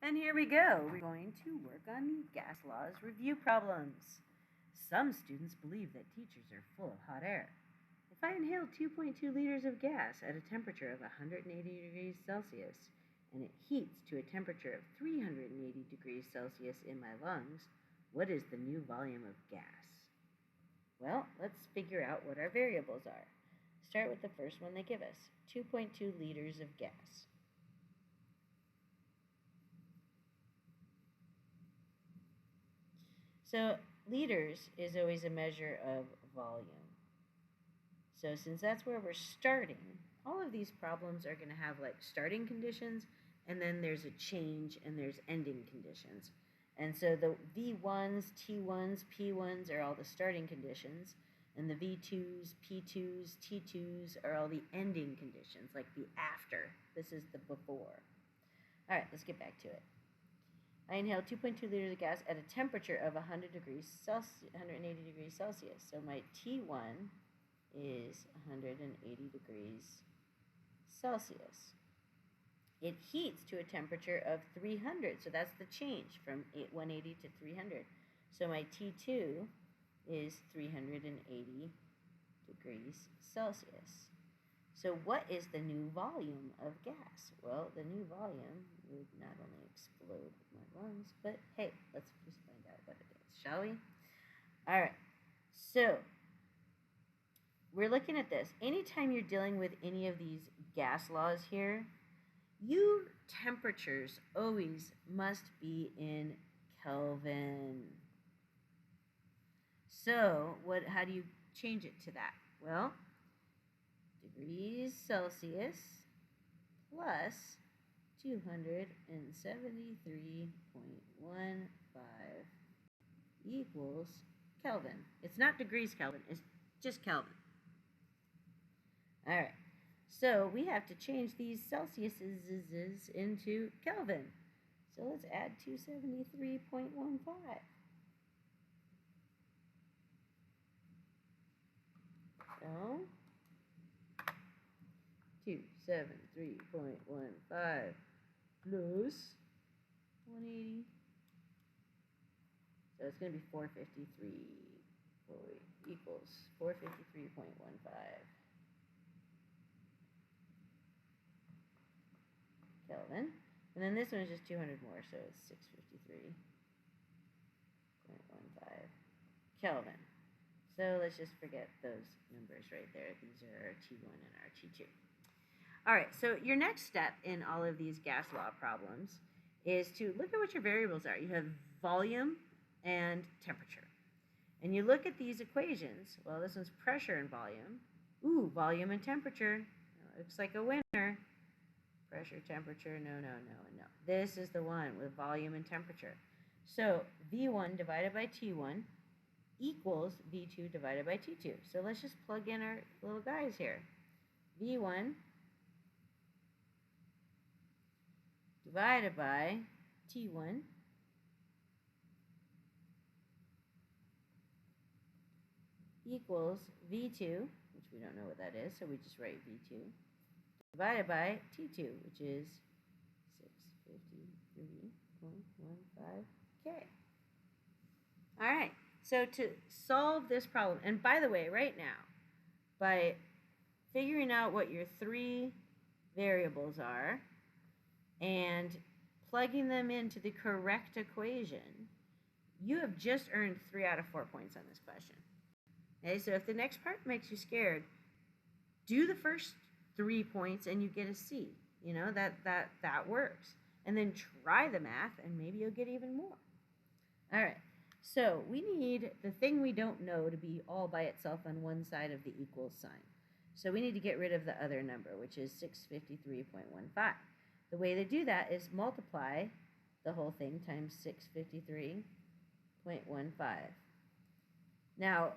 And here we go. We're going to work on the gas laws review problems. Some students believe that teachers are full of hot air. If I inhale 2.2 liters of gas at a temperature of 180 degrees Celsius and it heats to a temperature of 380 degrees Celsius in my lungs, what is the new volume of gas? Well, let's figure out what our variables are. Start with the first one they give us, 2.2 liters of gas. So liters is always a measure of volume. So since that's where we're starting, all of these problems are going to have like starting conditions, and then there's a change and there's ending conditions. And so the V1s, T1s, P1s are all the starting conditions, and the V2s, P2s, T2s are all the ending conditions, like the after. This is the before. All right, let's get back to it. I inhaled 2.2 liters of gas at a temperature of 180 degrees Celsius. So my T1 is 180 degrees Celsius. It heats to a temperature of 300. So that's the change from 180 to 300. So my T2 is 380 degrees Celsius. So what is the new volume of gas? Well, the new volume would not only explode my lungs, but hey, let's just find out what it is, shall we? All right, so we're looking at this. Anytime you're dealing with any of these gas laws here, your temperatures always must be in Kelvin. So how do you change it to that? Well, degrees Celsius plus 273.15 equals Kelvin. It's not degrees Kelvin, it's just Kelvin. All right, so we have to change these Celsiuses into Kelvin. So let's add 273.15. So 273.15 plus 180. So it's going to be 453 equals 453.15 Kelvin. And then this one is just 200 more, so it's 653.15 Kelvin. So let's just forget those numbers right there. These are our T1 and our T2. All right, so your next step in all of these gas law problems is to look at what your variables are. You have volume and temperature. And you look at these equations. Well, this one's pressure and volume. Ooh, volume and temperature. Looks like a winner. Pressure, temperature, no. This is the one with volume and temperature. So V1 divided by T1 equals V2 divided by T2. So let's just plug in our little guys here. V1 divided by T1 equals V2, which we don't know what that is, so we just write V2, divided by T2, which is 653.15 K. All right, so to solve this problem, and by the way, right now, by figuring out what your three variables are and plugging them into the correct equation, you have just earned 3 out of 4 points on this question. Okay, so if the next part makes you scared, do the first 3 points and you get a C. You know, that works. And then try the math and maybe you'll get even more. All right, so we need the thing we don't know to be all by itself on one side of the equals sign. So we need to get rid of the other number, which is 653.15. The way to do that is multiply the whole thing times 653.15. Now,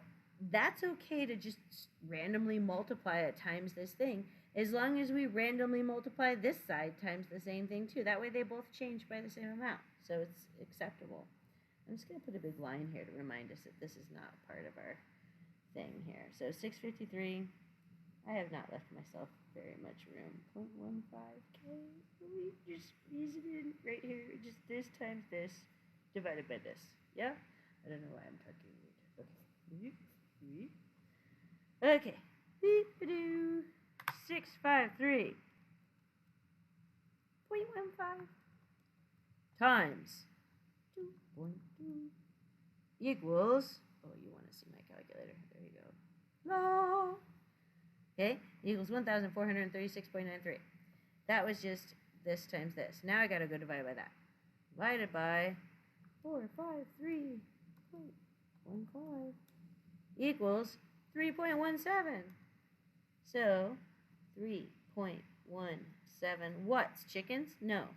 that's okay to just randomly multiply it times this thing, as long as we randomly multiply this side times the same thing too. That way they both change by the same amount, so it's acceptable. I'm just going to put a big line here to remind us that this is not part of our thing here. So 653, I have not left myself very much room. 0.15K, we just squeeze it in right here. just this times this divided by this. Yeah? I don't know why I'm talking weird. Okay. Okay. Beep-a-doo. 653.15 times 2.2 equals, oh, you want to see my calculator. There you go. Law. Okay, equals 1,436.93. That was just this times this. Now I got to go divide by that. Divided by 453.15 equals 3.17. So 3.17 watts. Chickens? No.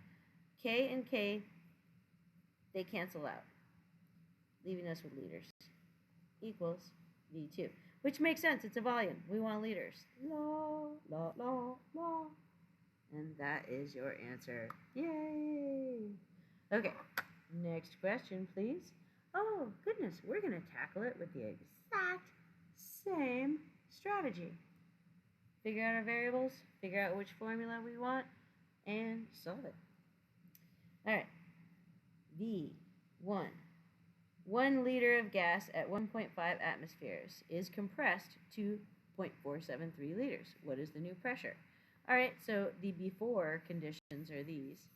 K and K, they cancel out, leaving us with liters. Equals V2. Which makes sense. It's a volume. We want liters. La, la, la, la. And that is your answer. Yay! Okay. Next question, please. Oh, goodness. We're going to tackle it with the exact same strategy. Figure out our variables, figure out which formula we want, and solve it. All right. V1. 1 liter of gas at 1.5 atmospheres is compressed to 0.473 liters. What is the new pressure? All right, so the before conditions are these,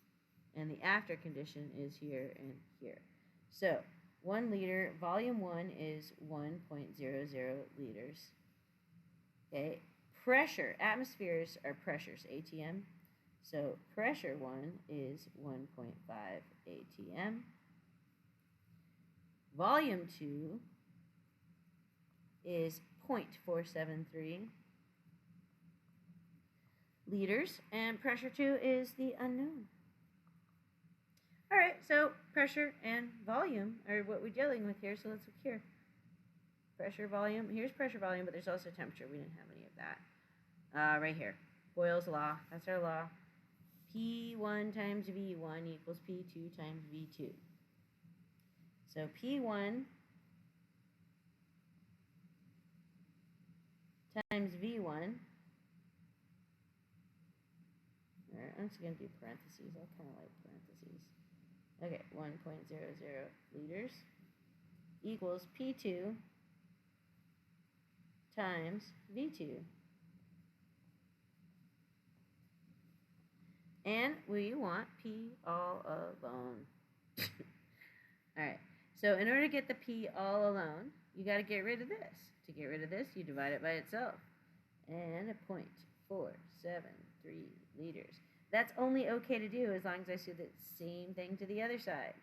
and the after condition is here and here. So 1 liter, volume 1 is 1.00 liters. Okay, pressure, atmospheres are pressures, ATM. So pressure 1 is 1.5 ATM. Volume 2 is 0.473 liters, and pressure 2 is the unknown. All right, so pressure and volume are what we're dealing with here, so let's look here. Pressure, volume, here's pressure, volume, but there's also temperature. We didn't have any of that. Right here, Boyle's law, that's our law. P1 times V1 equals P2 times V2. So P1 times V1, alright, I'm just going to do parentheses. I kind of like parentheses. Okay, 1.00 liters equals P2 times V2. And we want P all alone. Alright, so in order to get the P all alone, you got to get rid of this. To get rid of this, you divide it by itself. And 0.473 liters. That's only okay to do as long as I do the same thing to the other side.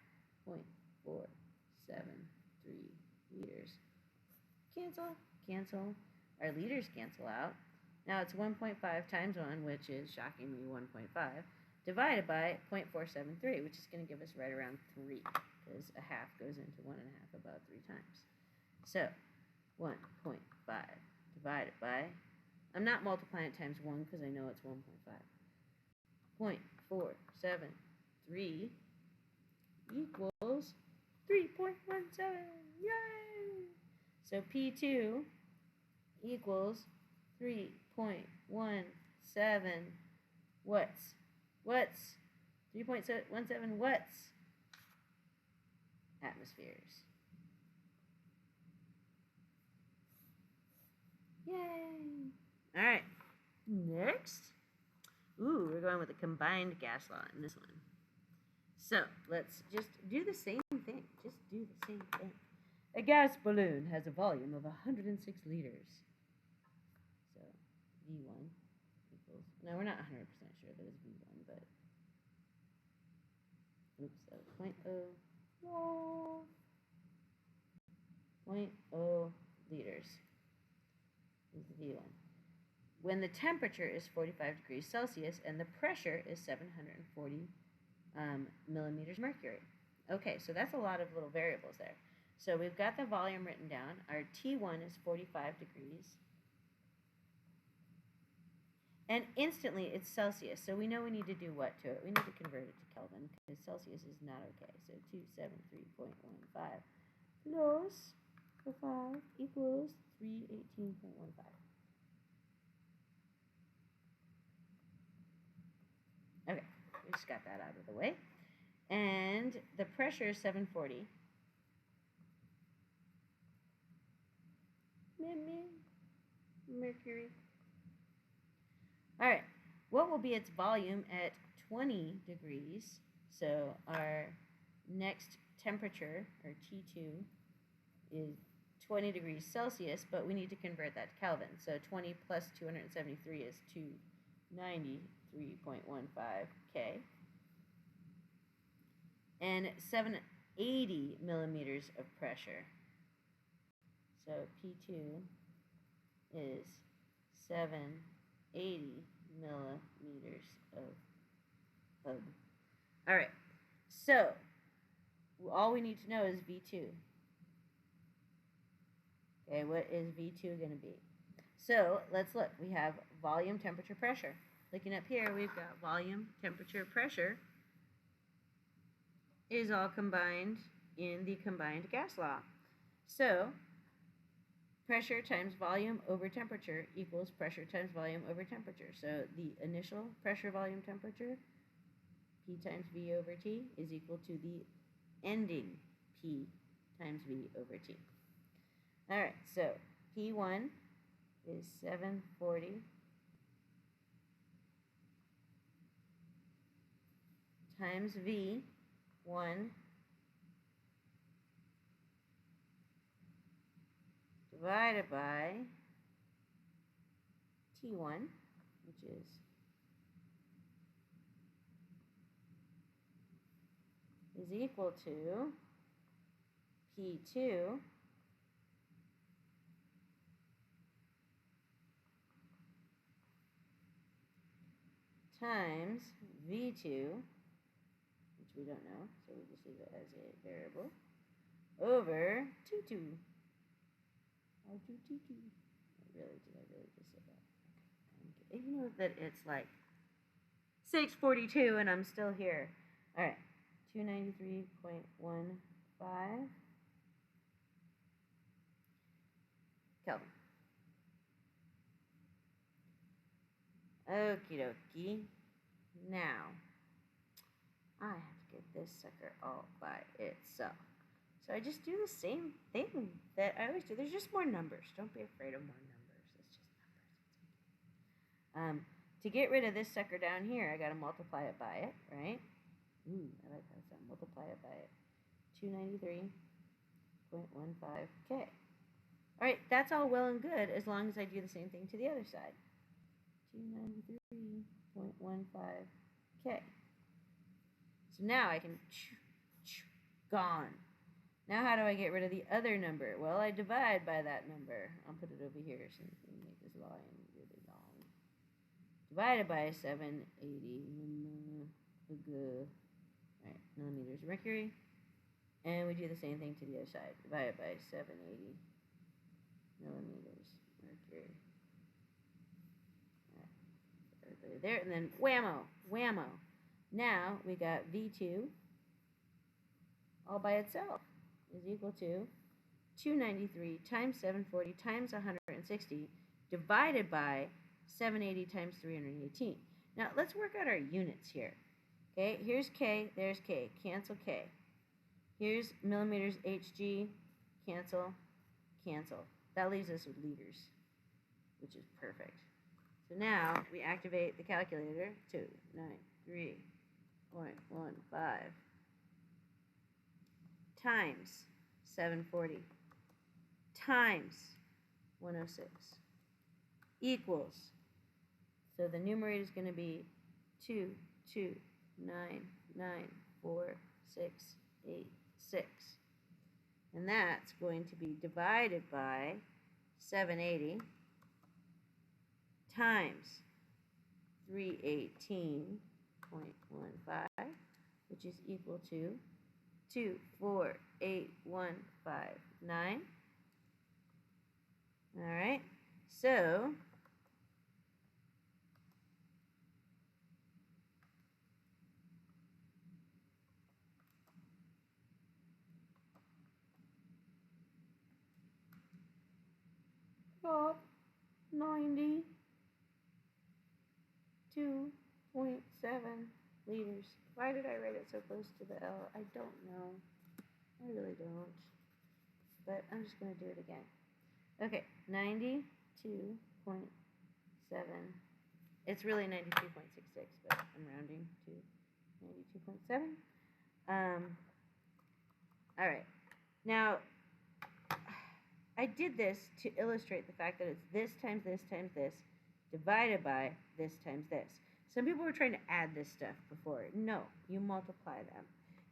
0.473 liters. Cancel, cancel. Our liters cancel out. Now it's 1.5 times 1, which is shockingly 1.5, divided by 0.473, which is going to give us right around 3, because a half goes into 1 1/2 about 3 times. So 1.5 divided by, I'm not multiplying it times 1 because I know it's 1.5. 0.473 equals 3.17. Yay! So P2 equals 3.17 watts. Watts. 3.17 watts. Atmospheres. Yay! All right. Next. Ooh, we're going with a combined gas law in this one. So let's just do the same thing. Just do the same thing. A gas balloon has a volume of 106 liters. So V1 equals, now we're not 100% sure that it's V1, but oops, that was 0.0 liters is the V1. When the temperature is 45 degrees Celsius and the pressure is 740 millimeters mercury. Okay, so that's a lot of little variables there. So we've got the volume written down. Our T1 is 45 degrees. And instantly it's Celsius, so we know we need to do what to it? We need to convert it to Kelvin, because Celsius is not okay. So 273.15 plus 5 equals 318.15. Okay, we just got that out of the way. And the pressure is 740. Mercury. All right. What will be its volume at 20 degrees? So our next temperature, or T2, is 20 degrees Celsius, but we need to convert that to Kelvin. So 20 plus 273 is 293.15 K. And 780 millimeters of pressure. So P2 is 780 millimeters of hub. All right. So all we need to know is V2. Okay, what is V2 going to be? So let's look. We have volume, temperature, pressure. Looking up here, we've got volume, temperature, pressure is all combined in the combined gas law. So pressure times volume over temperature equals pressure times volume over temperature. So the initial pressure, volume, temperature, P times V over T, is equal to the ending P times V over T. All right, so P1 is 740 times V1 divided by T1, which is equal to P2 times V2, which we don't know, so we just leave it as a variable, over T2. R2T2. Really, did I really just say that? Okay. You know that it's like 6:42 and I'm still here. All right, 293.15 Kelvin. Okie dokie. Now, I have to get this sucker all by itself. So I just do the same thing that I always do. There's just more numbers. Don't be afraid of more numbers. It's just numbers. To get rid of this sucker down here, I got to multiply it by it, right? I like how it's done. Multiply it by it. 293.15 K. All right, that's all well and good as long as I do the same thing to the other side. 293.15 K. So now I can gone. Now how do I get rid of the other number? Well, I divide by that number. I'll put it over here so we can make this line really long. Divided by 780 millimeters of mercury. And we do the same thing to the other side. Divided by 780 millimeters mercury. All right. Everybody there. And then whammo, whammo. Now we got V2 all by itself is equal to 293 times 740 times 160 divided by 780 times 318. Now let's work out our units here. Okay, here's K, there's K, cancel K. Here's millimeters Hg, cancel, cancel. That leaves us with liters, which is perfect. So now we activate the calculator. 293.15 times 740 times 106 equals, so the numerator is going to be 2299486, and that's going to be divided by 780 times 318.15, which is equal to 248159. All right, so about 92.7 liters Why did I write it so close to the L? I don't know. I really don't. But I'm just going to do it again. Okay, 92.7. It's really 92.66, but I'm rounding to 92.7. All right. Now, I did this to illustrate the fact that it's this times this times this divided by this times this. Some people were trying to add this stuff before. No, you multiply them.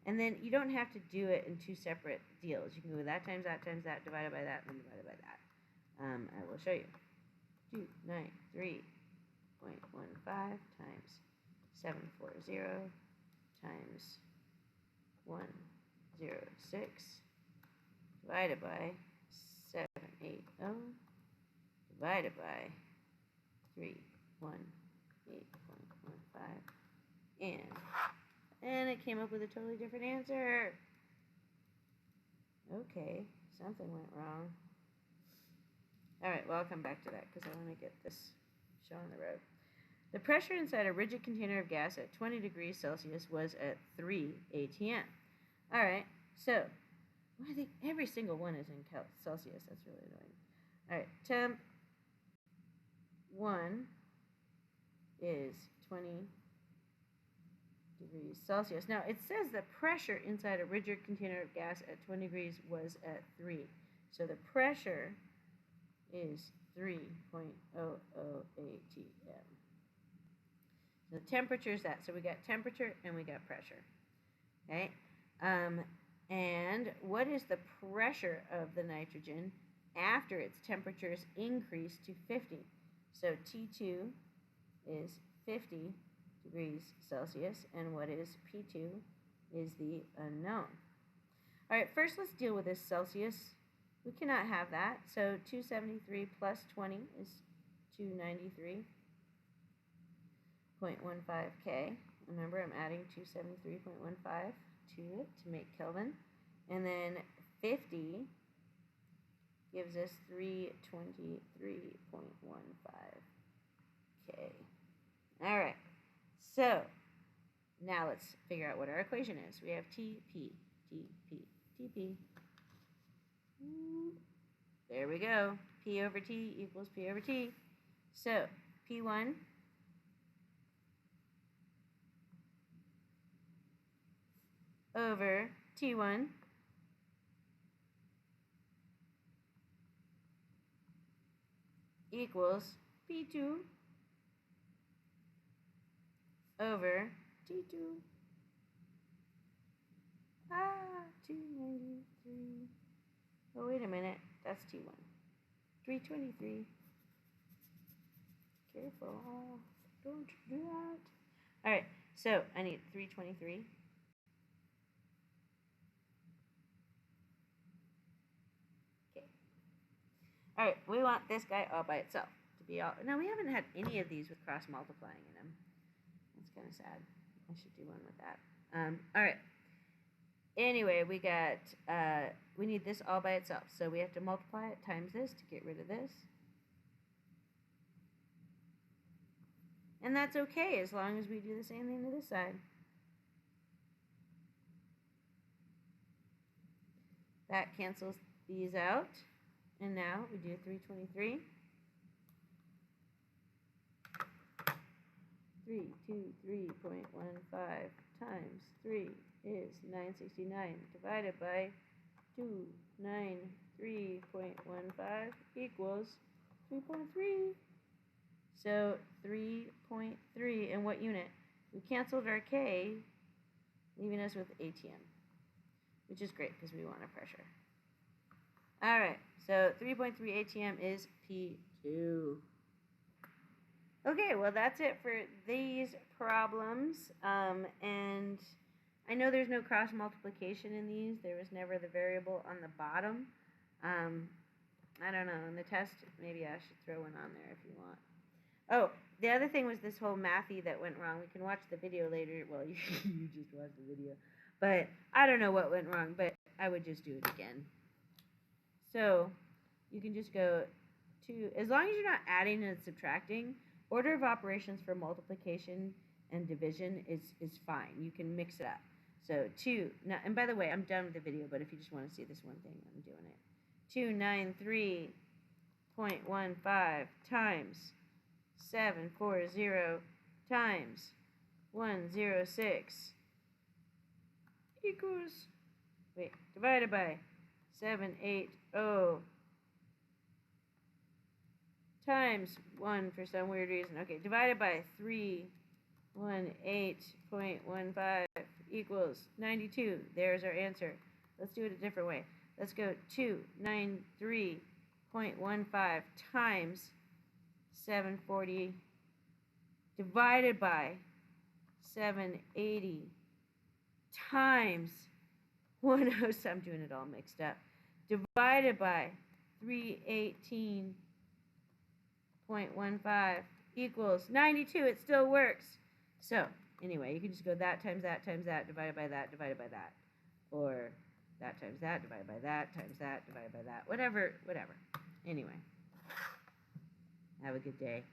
And then you don't have to do it in two separate deals. You can go that times that times that divided by that and then divided by that. I will show you. 293.15 times 740 times 106 divided by 780 divided by 318.15 and it came up with a totally different answer. Okay, something went wrong. Alright, well, I'll come back to that because I want to get this show on the road. The pressure inside a rigid container of gas at 20 degrees Celsius was at 3 atm. Alright, so I think every single one is in Celsius. That's really annoying. Alright, temp 1 is 20 degrees Celsius. Now, it says the pressure inside a rigid container of gas at 20 degrees was at 3. So the pressure is 3.008 atm. The temperature is that. So we got temperature and we got pressure. Okay? And what is the pressure of the nitrogen after its temperature is increased to 50? So T2 is 50 degrees Celsius, and what is P2 is the unknown. All right, first let's deal with this Celsius. We cannot have that, so 273 plus 20 is 293.15 K. Remember, I'm adding 273.15 to it to make Kelvin. And then 50 gives us 323.15 K. All right, so now let's figure out what our equation is. We have TP, TP, TP. There we go. P over T equals P over T. So P1 over T1 equals P2 over T2. 293. Oh, wait a minute. That's T1. 323. Careful. Don't do that. All right. So I need 323. Okay. All right. We want this guy all by itself to be all. Now, we haven't had any of these with cross multiplying in them. That's kind of sad. I should do one with that. All right. Anyway, we got, we need this all by itself. So we have to multiply it times this to get rid of this. And that's okay as long as we do the same thing to this side. That cancels these out. And now we do 323. 323.15 times 3 is 969 divided by 293.15 equals 3.3. So 3.3, and what unit? We canceled our K, leaving us with ATM, which is great because we want a pressure. All right, so 3.3 ATM is P2. Okay, well, that's it for these problems. And I know there's no cross multiplication in these. There was never the variable on the bottom. I don't know. In the test, maybe I should throw one on there if you want. Oh, the other thing was this whole mathy that went wrong. We can watch the video later. Well, you just watched the video. But I don't know what went wrong, but I would just do it again. So you can just go to, as long as you're not adding and subtracting, order of operations for multiplication and division is fine. You can mix it up. So 2, now, and by the way, I'm done with the video, but if you just want to see this one thing, I'm doing it. 293.15 times 740 times 106 equals, divided by 780 times 1 for some weird reason. Okay, divided by 318.15 equals 92. There's our answer. Let's do it a different way. Let's go 293.15 times 740 divided by 780 times 107. I'm doing it all mixed up. Divided by 318.15 equals 92. It still works. So, anyway, you can just go that times that times that divided by that divided by that. Or that times that divided by that times that divided by that. Whatever. Anyway. Have a good day.